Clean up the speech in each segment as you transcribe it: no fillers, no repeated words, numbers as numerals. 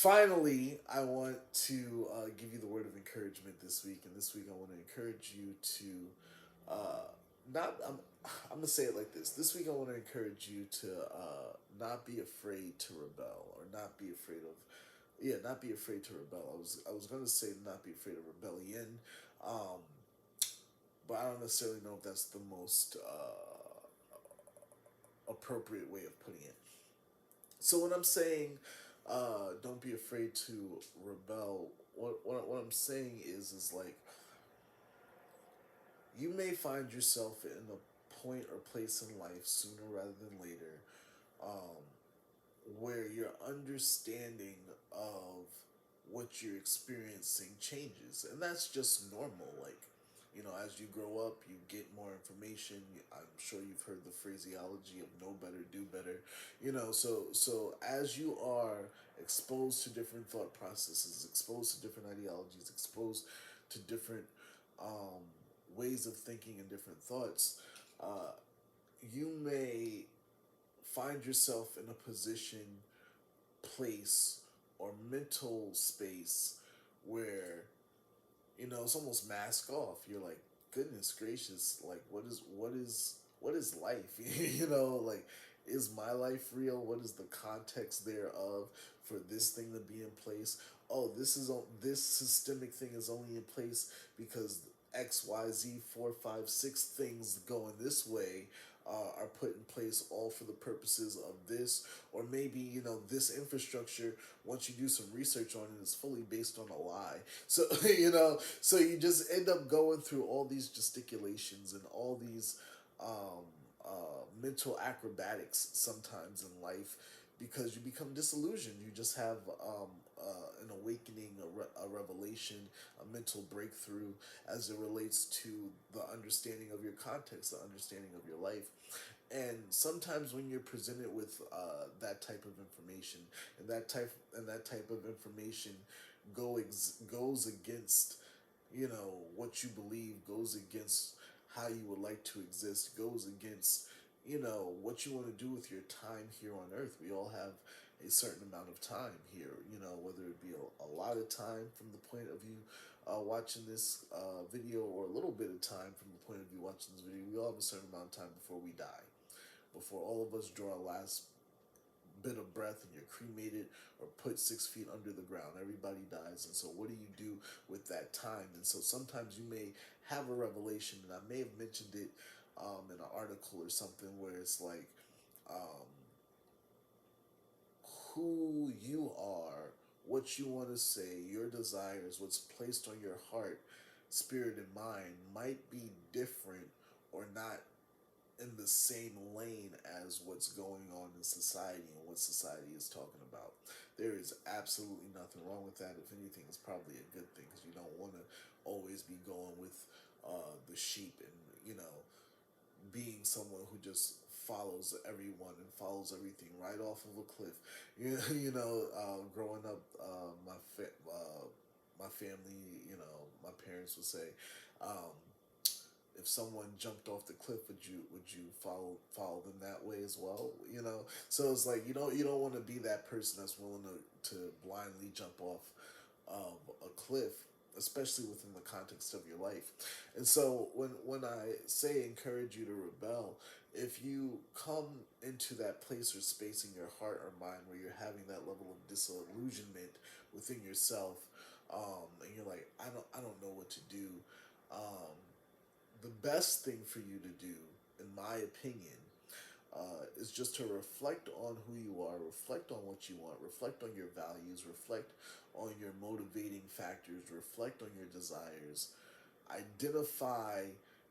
finally, I want to give you the word of encouragement this week. And this week, I want to encourage you to not. I'm gonna say it like this. This week, I want to encourage you to not be afraid to rebel, or not be afraid of. Yeah, not be afraid to rebel. I was gonna say not be afraid of rebellion, um, but I don't necessarily know if that's the most appropriate way of putting it. So when I'm saying don't be afraid to rebel, what I'm saying is like you may find yourself in a point or place in life sooner rather than later, um, where your understanding of what you're experiencing changes, and that's just normal. Like, as you grow up, you get more information. I'm sure you've heard the phraseology of know better, do better. So as you are exposed to different thought processes, exposed to different ideologies, exposed to different um, ways of thinking and different thoughts, uh, you may find yourself in a position, place, or mental space where it's almost mask off. You're like, goodness gracious, like what is life? Like, is my life real? What is the context thereof for this thing to be in place? Oh, this systemic thing is only in place because XYZ 4, 5, 6 things going this way are put in place all for the purposes of this, or maybe this infrastructure, once you do some research on it, is fully based on a lie. So so you just end up going through all these gesticulations and all these um, mental acrobatics sometimes in life because you become disillusioned. You just have an awakening, a revelation, a mental breakthrough as it relates to the understanding of your context, the understanding of your life. And sometimes when you're presented with that type of information, and that type of information goes against what you believe, goes against how you would like to exist, goes against what you want to do with your time here on earth. We all have a certain amount of time here, whether it be a lot of time from the point of view watching this video, or a little bit of time from the point of view watching this video. We all have a certain amount of time before we die, before all of us draw our last bit of breath and you're cremated or put 6 feet under the ground. Everybody dies. And so what do you do with that time? And so sometimes you may have a revelation, and I may have mentioned it in an article or something, where it's like um, who you are, what you want to say, your desires, what's placed on your heart, spirit, and mind might be different, or not in the same lane as what's going on in society and what society is talking about. There is absolutely nothing wrong with that. If anything, it's probably a good thing, because you don't want to always be going with the sheep, and being someone who just follows everyone and follows everything right off of a cliff. Growing up, my family, my parents would say, um, if someone jumped off the cliff, would you follow them that way as well? So it's like you don't want to be that person that's willing to blindly jump off a cliff, especially within the context of your life. And so when I say encourage you to rebel, if you come into that place or space in your heart or mind where you're having that level of disillusionment within yourself, and you're like, I don't know what to do. Um, the best thing for you to do, in my opinion, is just to reflect on who you are, reflect on what you want, reflect on your values, reflect on your motivating factors, reflect on your desires, identify,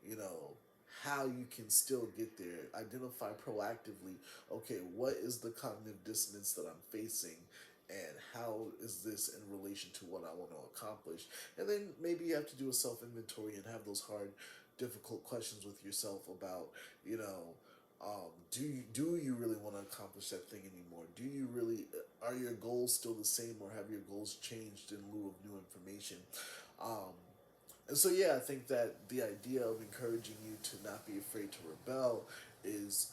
you know, how you can still get there, identify proactively, okay, what is the cognitive dissonance that I'm facing, and how is this in relation to what I want to accomplish? And then maybe you have to do a self inventory and have those hard, difficult questions with yourself about, do you really want to accomplish that thing anymore? Do you really Are your goals still the same, or have your goals changed in lieu of new information? Um, and so, yeah, I think that the idea of encouraging you to not be afraid to rebel is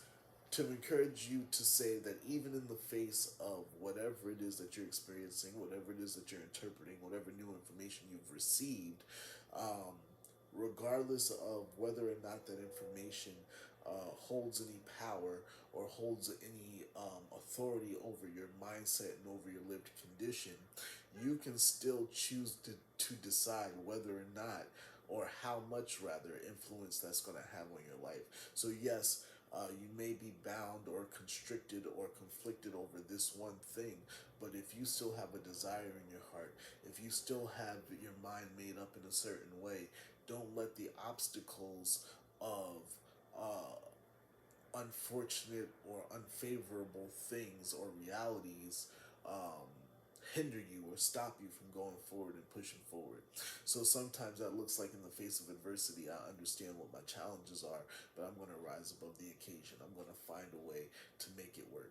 to encourage you to say that even in the face of whatever it is that you're experiencing, whatever it is that you're interpreting, whatever new information you've received, um, regardless of whether or not that information holds any power or holds any authority over your mindset and over your lived condition, you can still choose to decide whether or not, or how much rather, influence that's going to have on your life. So, yes, you may be bound or constricted or conflicted over this one thing, but if you still have a desire in your heart, if you still have your mind made up in a certain way, don't let the obstacles of uh, unfortunate or unfavorable things or realities um, hinder you or stop you from going forward and pushing forward. So sometimes that looks like, in the face of adversity, I understand what my challenges are, but I'm going to rise above the occasion. I'm going to find a way to make it work.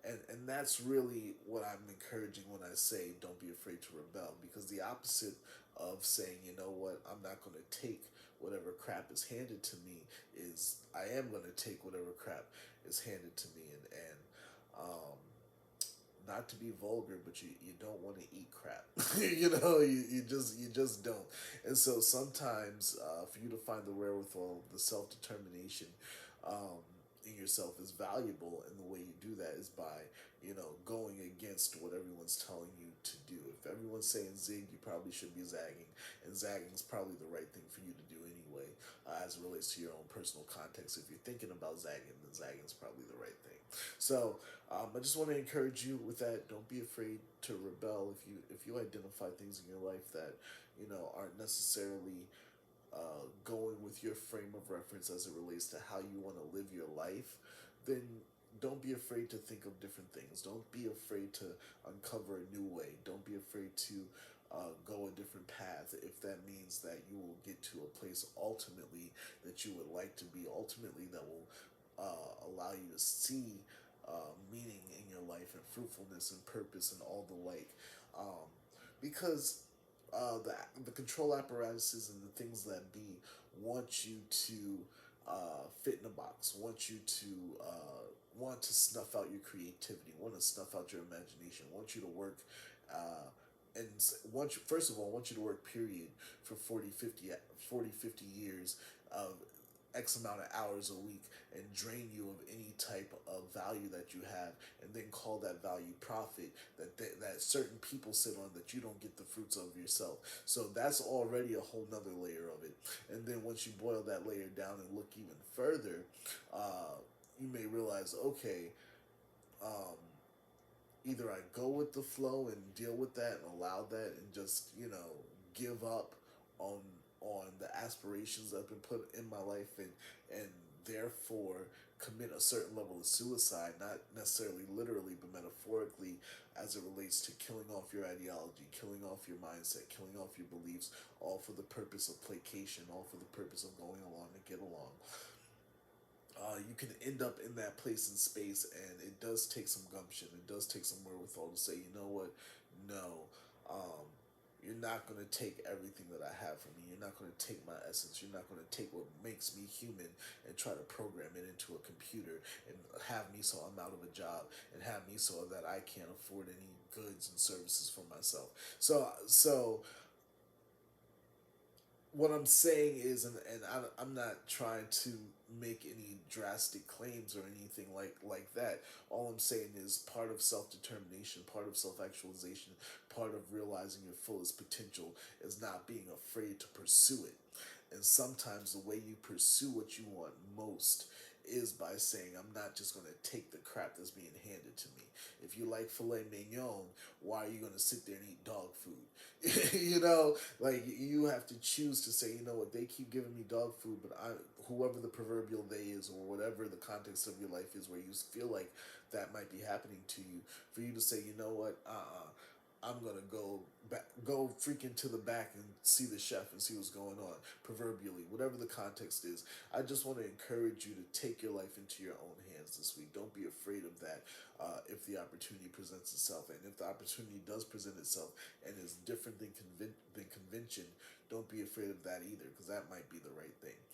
And that's really what I'm encouraging when I say don't be afraid to rebel, because the opposite of saying, you know what, I'm not going to take whatever crap is handed to me, is I am going to take whatever crap is handed to me. And not to be vulgar, but you don't want to eat crap. You just don't. And so sometimes, for you to find the wherewithal, the self determination um, in yourself is valuable, and the way you do that is by going against what everyone's telling you to do. If everyone's saying zig, you probably should be zagging, and zagging is probably the right thing for you to do anyway, as it relates to your own personal context. If you're thinking about zagging, then zagging is probably the right thing. So I just want to encourage you with that. Don't be afraid to rebel if you identify things in your life that aren't necessarily going with your frame of reference as it relates to how you want to live your life. Then don't be afraid to think of different things. Don't be afraid to uncover a new way. Don't be afraid to go a different path if that means that you will get to a place ultimately that you would like to be, ultimately that will allow you to see meaning in your life and fruitfulness and purpose and all the like. Um, because the control apparatuses and the things that be want you to fit in a box, want to snuff out your creativity, want to snuff out your imagination, want you to work. And first of all, want you to work, period, for 40, 50 years of X amount of hours a week, and drain you of any type of value that you have, and then call that value profit that certain people sit on, that you don't get the fruits of yourself. So that's already a whole nother layer of it. And then once you boil that layer down and look even further, you may realize, okay, um, either I go with the flow and deal with that and allow that, and just give up on the aspirations that have been put in my life, and therefore commit a certain level of suicide, not necessarily literally but metaphorically, as it relates to killing off your ideology, killing off your mindset, killing off your beliefs, all for the purpose of placation, all for the purpose of going along to get along. You can end up in that place and space, and it does take some gumption. It does take some wherewithal to say, you know what, no, um, you're not going to take everything that I have from me. You're not going to take my essence. You're not going to take what makes me human and try to program it into a computer and have me so I'm out of a job, and have me so that I can't afford any goods and services for myself. So what I'm saying is, and I'm not trying to make any drastic claims or anything like that. All I'm saying is, part of self determination, part of self actualization, part of realizing your fullest potential is not being afraid to pursue it. And sometimes the way you pursue what you want most is by saying, I'm not just going to take the crap that's being handed to me. If you like filet mignon, why are you going to sit there and eat dog food? Like, you have to choose to say, you know what, they keep giving me dog food, but whoever the proverbial they is, or whatever the context of your life is, where you feel like that might be happening to you, for you to say, you know what, I'm gonna go freaking to the back and see the chef and see what's going on. Proverbially, whatever the context is, I just want to encourage you to take your life into your own hands this week. Don't be afraid of that if the opportunity presents itself, and if the opportunity does present itself and is different than convention, don't be afraid of that either, because that might be the right thing.